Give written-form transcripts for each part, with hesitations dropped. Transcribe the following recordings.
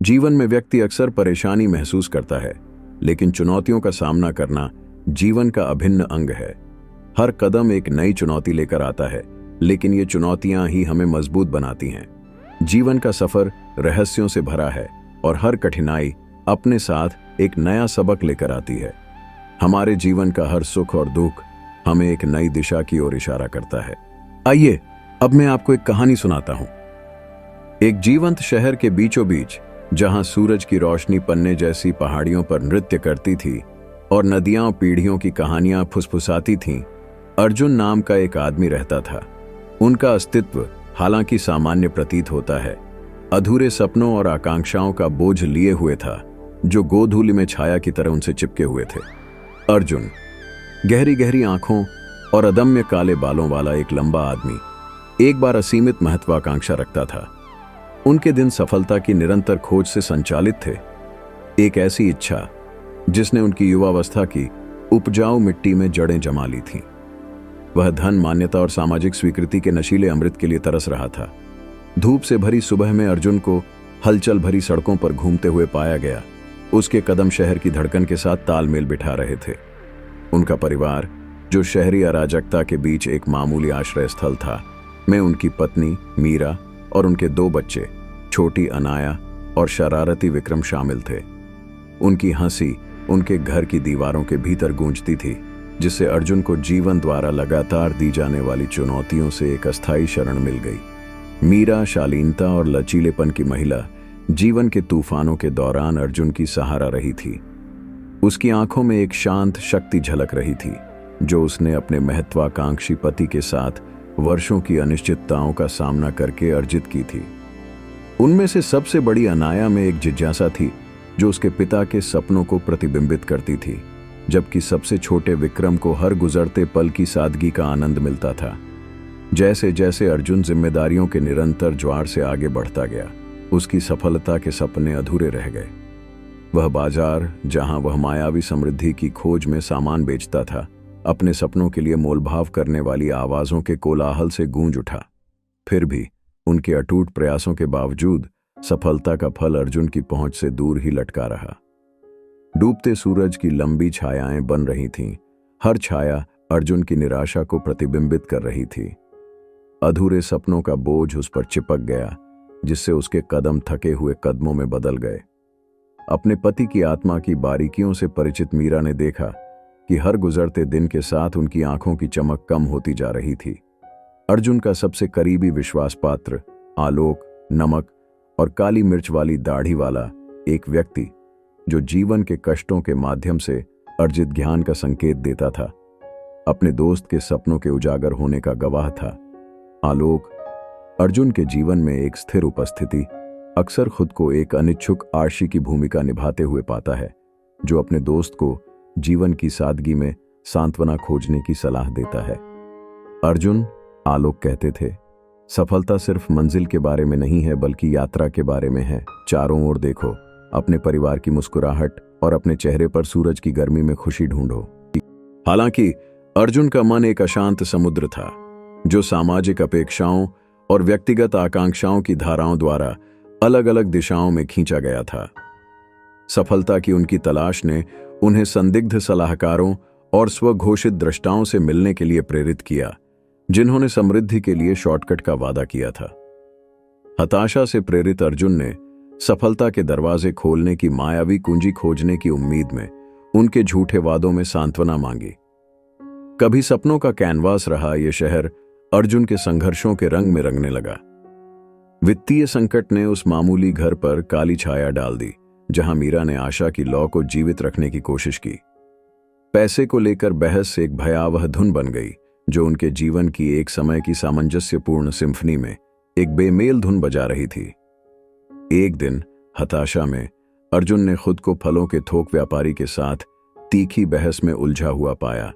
जीवन में व्यक्ति अक्सर परेशानी महसूस करता है, लेकिन चुनौतियों का सामना करना जीवन का अभिन्न अंग है। हर कदम एक नई चुनौती लेकर आता है, लेकिन ये चुनौतियां ही हमें मजबूत बनाती हैं। जीवन का सफर रहस्यों से भरा है और हर कठिनाई अपने साथ एक नया सबक लेकर आती है। हमारे जीवन का हर सुख और दुख हमें एक नई दिशा की ओर इशारा करता है। आइए अब मैं आपको एक कहानी सुनाता हूं। एक जीवंत शहर के बीचों बीच, जहां सूरज की रोशनी पन्ने जैसी पहाड़ियों पर नृत्य करती थी और नदियां पीढ़ियों की कहानियां फुसफुसाती थीं, अर्जुन नाम का एक आदमी रहता था। उनका अस्तित्व हालांकि सामान्य प्रतीत होता है, अधूरे सपनों और आकांक्षाओं का बोझ लिए हुए था, जो गोधूलि में छाया की तरह उनसे चिपके हुए थे। अर्जुन गहरी गहरी आंखों और अदम्य काले बालों वाला एक लंबा आदमी, एक बार असीमित महत्वाकांक्षा रखता था। उनके दिन सफलता की निरंतर खोज से संचालित थे, एक ऐसी इच्छा जिसने उनकी युवावस्था की उपजाऊ मिट्टी में जड़ें जमा ली थीं। वह धन, मान्यता और सामाजिक स्वीकृति के नशीले अमृत के लिए तरस रहा था। धूप से भरी सुबह में अर्जुन को हलचल भरी सड़कों पर घूमते हुए पाया गया। उसके कदम शहर की धड़कन के साथ तालमेल बिठा रहे थे। उनका परिवार, जो शहरी अराजकता के बीच एक मामूली आश्रय स्थल था, में उनकी पत्नी मीरा और उनके 2 बच्चे, छोटी अनाया और शरारती विक्रम शामिल थे। उनकी हंसी उनके घर की दीवारों के भीतर गूंजती थी, जिससे अर्जुन को जीवन द्वारा लगातार दी जाने वाली चुनौतियों से एक अस्थायी शरण मिल गई। मीरा शालीनता और लचीलेपन की महिला जीवन के तूफानों के दौरान अर्जुन की सहारा रही थी। उसकी आंखों में एक शांत शक्ति झलक रही थी, जो उसने अपने महत्वाकांक्षी पति के साथ वर्षों की अनिश्चितताओं का सामना करके अर्जित की थी। उनमें से सबसे बड़ी अनाया में एक जिज्ञासा थी, जो उसके पिता के सपनों को प्रतिबिंबित करती थी, जबकि सबसे छोटे विक्रम को हर गुजरते पल की सादगी का आनंद मिलता था। जैसे जैसे अर्जुन जिम्मेदारियों के निरंतर ज्वार से आगे बढ़ता गया, उसकी सफलता के सपने अधूरे रह गए। वह बाजार, जहां वह मायावी समृद्धि की खोज में सामान बेचता था, अपने सपनों के लिए मोलभाव करने वाली आवाजों के कोलाहल से गूंज उठा। फिर भी उनके अटूट प्रयासों के बावजूद सफलता का फल अर्जुन की पहुंच से दूर ही लटका रहा। डूबते सूरज की लंबी छायाएं बन रही थीं। हर छाया अर्जुन की निराशा को प्रतिबिंबित कर रही थी। अधूरे सपनों का बोझ उस पर चिपक गया, जिससे उसके कदम थके हुए कदमों में बदल गए। अपने पति की आत्मा की बारीकियों से परिचित मीरा ने देखा कि हर गुजरते दिन के साथ उनकी आंखों की चमक कम होती जा रही थी। अर्जुन का सबसे करीबी विश्वास पात्र, आलोक, नमक और काली मिर्च वाली दाढ़ी वाला एक व्यक्ति, जो जीवन के कष्टों के माध्यम से अर्जित ज्ञान का संकेत देता था, अपने दोस्त के सपनों के उजागर होने का गवाह था। आलोक अर्जुन के जीवन में एक स्थिर उपस्थिति, अक्सर खुद को एक अनिच्छुक आर्षी की भूमिका निभाते हुए पाता है, जो अपने दोस्त को जीवन की सादगी में सांत्वना खोजने की सलाह देता है। अर्जुन, आलोक कहते थे, सफलता सिर्फ मंजिल के बारे में नहीं है, बल्कि यात्रा के बारे में है। चारों ओर देखो, अपने परिवार की मुस्कुराहट और अपने चेहरे पर सूरज की गर्मी में खुशी ढूंढो। हालांकि अर्जुन का मन एक अशांत समुद्र था, जो सामाजिक अपेक्षाओं और व्यक्तिगत आकांक्षाओं की धाराओं द्वारा अलग अलग दिशाओं में खींचा गया था। सफलता की उनकी तलाश ने उन्हें संदिग्ध सलाहकारों और स्वघोषित द्रष्टाओं से मिलने के लिए प्रेरित किया, जिन्होंने समृद्धि के लिए शॉर्टकट का वादा किया था। हताशा से प्रेरित अर्जुन ने सफलता के दरवाजे खोलने की मायावी कुंजी खोजने की उम्मीद में उनके झूठे वादों में सांत्वना मांगी। कभी सपनों का कैनवास रहा यह शहर अर्जुन के संघर्षों के रंग में रंगने लगा। वित्तीय संकट ने उस मामूली घर पर काली छाया डाल दी, जहां मीरा ने आशा की लौ को जीवित रखने की कोशिश की। पैसे को लेकर बहस एक भयावह धुन बन गई, जो उनके जीवन की एक समय की सामंजस्यपूर्ण सिम्फनी में एक बेमेल धुन बजा रही थी। एक दिन हताशा में अर्जुन ने खुद को फलों के थोक व्यापारी के साथ तीखी बहस में उलझा हुआ पाया।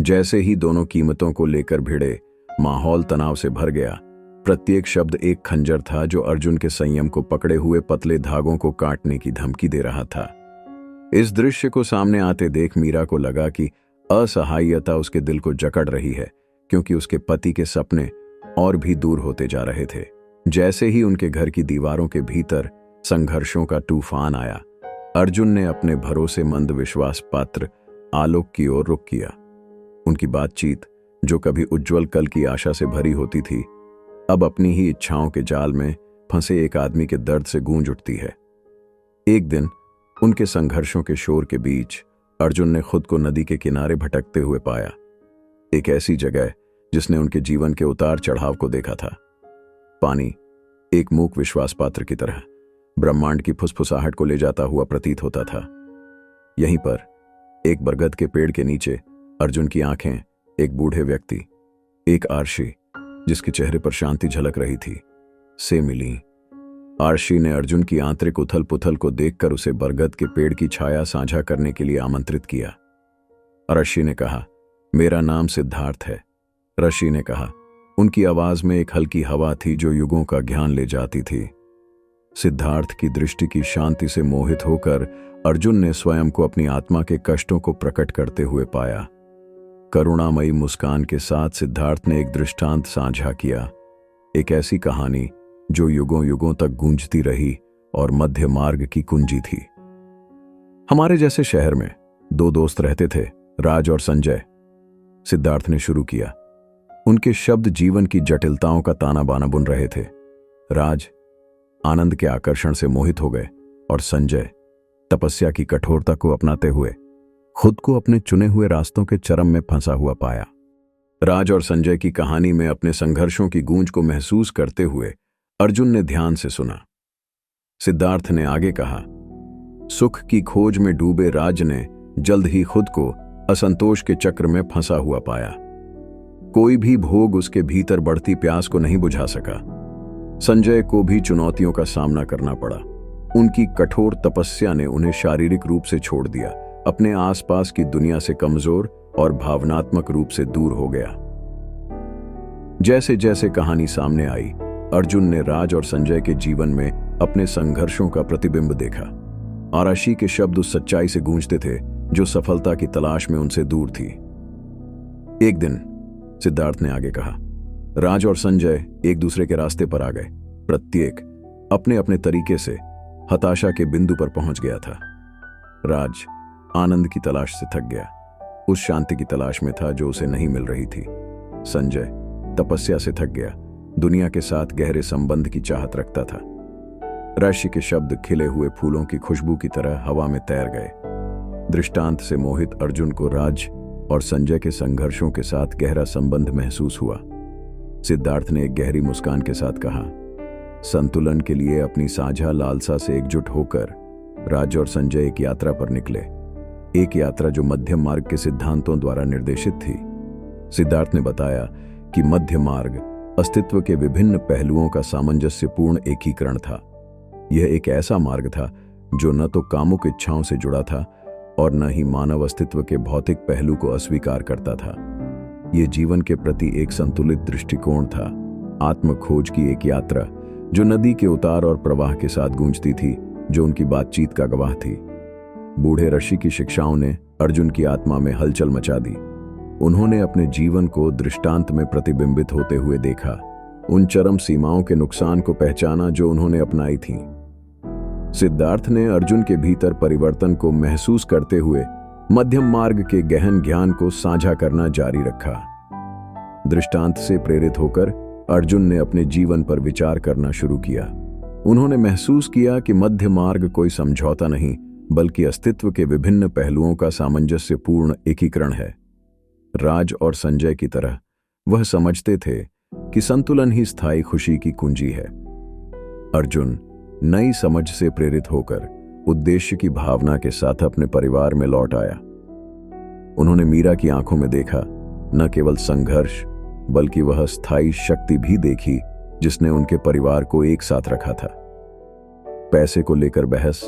जैसे ही दोनों कीमतों को लेकर भिड़े, माहौल तनाव से भर गया। प्रत्येक शब्द एक खंजर था, जो अर्जुन के संयम को पकड़े हुए पतले धागों को काटने की धमकी दे रहा था। इस दृश्य को सामने आते देख मीरा को लगा कि असहायता उसके दिल को जकड़ रही है, क्योंकि उसके पति के सपने और भी दूर होते जा रहे थे। जैसे ही उनके घर की दीवारों के भीतर संघर्षों का तूफान आया। अर्जुन ने अपने भरोसेमंद विश्वास पात्र आलोक की ओर रुख किया। उनकी बातचीत, जो कभी उज्जवल कल की आशा से भरी होती थी, अब अपनी ही इच्छाओं के जाल में फंसे एक आदमी के दर्द से गूंज उठती है। एक दिन उनके संघर्षों के शोर के बीच अर्जुन ने खुद को नदी के किनारे भटकते हुए पाया, एक ऐसी जगह जिसने उनके जीवन के उतार चढ़ाव को देखा था। पानी एक मूक विश्वास पात्र की तरह ब्रह्मांड की फुसफुसाहट को ले जाता हुआ प्रतीत होता था। यहीं पर एक बरगद के पेड़ के नीचे अर्जुन की आंखें एक बूढ़े व्यक्ति, एक आर्षी जिसके चेहरे पर शांति झलक रही थी, से मिली। आर्षी ने अर्जुन की आंतरिक उथल पुथल को देखकर उसे बरगद के पेड़ की छाया साझा करने के लिए आमंत्रित किया। आर्षी ने कहा, मेरा नाम सिद्धार्थ है। ऋषि ने कहा। उनकी आवाज में एक हल्की हवा थी जो युगों का ज्ञान ले जाती थी। सिद्धार्थ की दृष्टि की शांति से मोहित होकर अर्जुन ने स्वयं को अपनी आत्मा के कष्टों को प्रकट करते हुए पाया। करुणामयी मुस्कान के साथ सिद्धार्थ ने एक दृष्टांत साझा किया, एक ऐसी कहानी जो युगों युगों तक गूंजती रही और मध्य मार्ग की कुंजी थी। हमारे जैसे शहर में दो दोस्त रहते थे, राज और संजय। सिद्धार्थ ने शुरू किया। उनके शब्द जीवन की जटिलताओं का ताना बाना बुन रहे थे। राज आनंद के आकर्षण से मोहित हो गए और संजय तपस्या की कठोरता को अपनाते हुए खुद को अपने चुने हुए रास्तों के चरम में फंसा हुआ पाया। राज और संजय की कहानी में अपने संघर्षों की गूंज को महसूस करते हुए अर्जुन ने ध्यान से सुना। सिद्धार्थ ने आगे कहा, सुख की खोज में डूबे राज ने जल्द ही खुद को असंतोष के चक्र में फंसा हुआ पाया। कोई भी भोग उसके भीतर बढ़ती प्यास को नहीं बुझा सका। संजय को भी चुनौतियों का सामना करना पड़ा। उनकी कठोर तपस्या ने उन्हें शारीरिक रूप से छोड़ दिया, अपने आसपास की दुनिया से कमजोर और भावनात्मक रूप से दूर हो गया। जैसे जैसे कहानी सामने आई, अर्जुन ने राज और संजय के जीवन में अपने संघर्षों का प्रतिबिंब देखा। आराशी के शब्द उस सच्चाई से गूंजते थे जो सफलता की तलाश में उनसे दूर थी। एक दिन सिद्धार्थ ने आगे कहा, राज और संजय एक दूसरे के रास्ते पर आ गए। प्रत्येक अपने अपने तरीके से हताशा के बिंदु पर पहुंच गया था। राज आनंद की तलाश से थक गया, उस शांति की तलाश में था जो उसे नहीं मिल रही थी। संजय तपस्या से थक गया, दुनिया के साथ गहरे संबंध की चाहत रखता था। ऋषि के शब्द खिले हुए फूलों की खुशबू की तरह हवा में तैर गए। दृष्टांत से मोहित अर्जुन को राज और संजय के संघर्षों के साथ गहरा संबंध महसूस हुआ। सिद्धार्थ ने एक गहरी मुस्कान के साथ कहा, संतुलन के लिए अपनी साझा लालसा से एकजुट होकर राज और संजय एक यात्रा पर निकले, एक यात्रा जो मध्यम मार्ग के सिद्धांतों द्वारा निर्देशित थी। सिद्धार्थ ने बताया कि मध्य मार्ग अस्तित्व के विभिन्न पहलुओं का सामंजस्यपूर्ण एकीकरण था। यह एक ऐसा मार्ग था जो न तो कामुक इच्छाओं से जुड़ा था और न ही मानव अस्तित्व के भौतिक पहलू को अस्वीकार करता था। यह जीवन के प्रति एक संतुलित दृष्टिकोण था, आत्म खोज की एक यात्रा जो नदी के उतार और प्रवाह के साथ गूंजती थी, जो उनकी बातचीत का गवाह थी। बूढ़े ऋषि की शिक्षाओं ने अर्जुन की आत्मा में हलचल मचा दी। उन्होंने अपने जीवन को दृष्टांत में प्रतिबिंबित होते हुए देखा, उन चरम सीमाओं के नुकसान को पहचाना जो उन्होंने अपनाई थीं। सिद्धार्थ ने अर्जुन के भीतर परिवर्तन को महसूस करते हुए मध्यम मार्ग के गहन ज्ञान को साझा करना जारी रखा। दृष्टांत से प्रेरित होकर अर्जुन ने अपने जीवन पर विचार करना शुरू किया। उन्होंने महसूस किया कि मध्य मार्ग कोई समझौता नहीं, बल्कि अस्तित्व के विभिन्न पहलुओं का सामंजस्यपूर्ण एकीकरण है। राज और संजय की तरह वह समझते थे कि संतुलन ही स्थायी खुशी की कुंजी है। अर्जुन नई समझ से प्रेरित होकर उद्देश्य की भावना के साथ अपने परिवार में लौट आया। उन्होंने मीरा की आंखों में देखा न केवल संघर्ष, बल्कि वह स्थायी शक्ति भी देखी जिसने उनके परिवार को एक साथ रखा था। पैसे को लेकर बहस,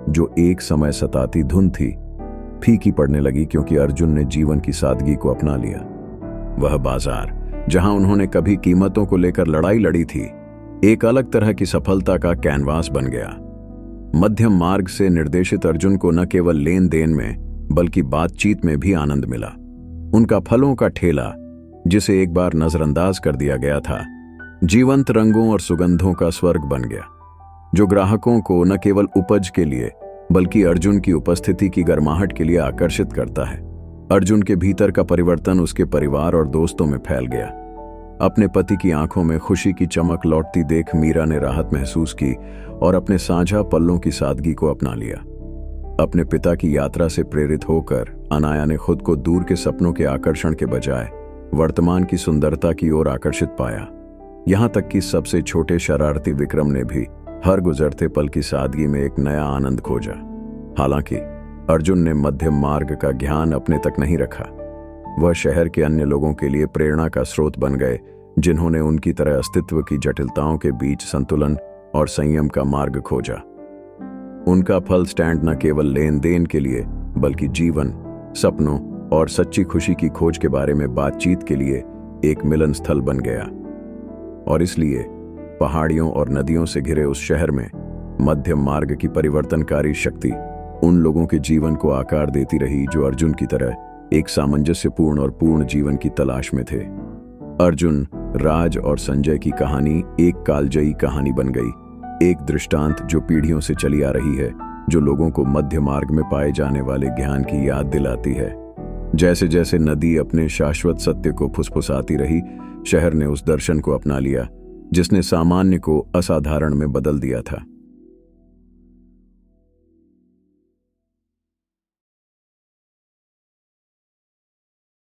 जो एक समय सताती धुन थी, फीकी पड़ने लगी क्योंकि अर्जुन ने जीवन की सादगी को अपना लिया। वह बाजार जहां उन्होंने कभी कीमतों को लेकर लड़ाई लड़ी थी, एक अलग तरह की सफलता का कैनवास बन गया। मध्यम मार्ग से निर्देशित अर्जुन को न केवल लेन देन में बल्कि बातचीत में भी आनंद मिला। उनका फलों का ठेला, जिसे एक बार नजरअंदाज कर दिया गया था, जीवंत रंगों और सुगंधों का स्वर्ग बन गया। जो ग्राहकों को न केवल उपज के लिए बल्कि अर्जुन की उपस्थिति की गर्माहट के लिए आकर्षित करता है। अर्जुन के भीतर का परिवर्तन उसके परिवार और दोस्तों में फैल गया। अपने पति की आंखों में खुशी की चमक लौटती देख मीरा ने राहत महसूस की और अपने साझा पलों की सादगी को अपना लिया। अपने पिता की यात्रा से प्रेरित होकर अनाया ने खुद को दूर के सपनों के आकर्षण के बजाय वर्तमान की सुंदरता की ओर आकर्षित पाया। यहां तक कि सबसे छोटे शरारती विक्रम ने भी हर गुजरते पल की सादगी में एक नया आनंद खोजा। हालांकि अर्जुन ने मध्यम मार्ग का ज्ञान अपने तक नहीं रखा। वह शहर के अन्य लोगों के लिए प्रेरणा का स्रोत बन गए, जिन्होंने उनकी तरह अस्तित्व की जटिलताओं के बीच संतुलन और संयम का मार्ग खोजा। उनका फल स्टैंड न केवल लेन देन के लिए बल्कि जीवन, सपनों और सच्ची खुशी की खोज के बारे में बातचीत के लिए एक मिलन स्थल बन गया। और इसलिए पहाड़ियों और नदियों से घिरे उस शहर में मध्यम मार्ग की परिवर्तनकारी शक्ति उन लोगों के जीवन को आकार देती रही जो अर्जुन की तरह एक सामंजस्यपूर्ण और पूर्ण जीवन की तलाश में थे। अर्जुन, राज और संजय की कहानी एक कालजयी कहानी बन गई, एक दृष्टांत जो पीढ़ियों से चली आ रही है, जो लोगों को मध्य मार्ग में पाए जाने वाले ज्ञान की याद दिलाती है। जैसे जैसे नदी अपने शाश्वत सत्य को फुसफुसाती रही, शहर ने उस दर्शन को अपना लिया जिसने सामान्य को असाधारण में बदल दिया था।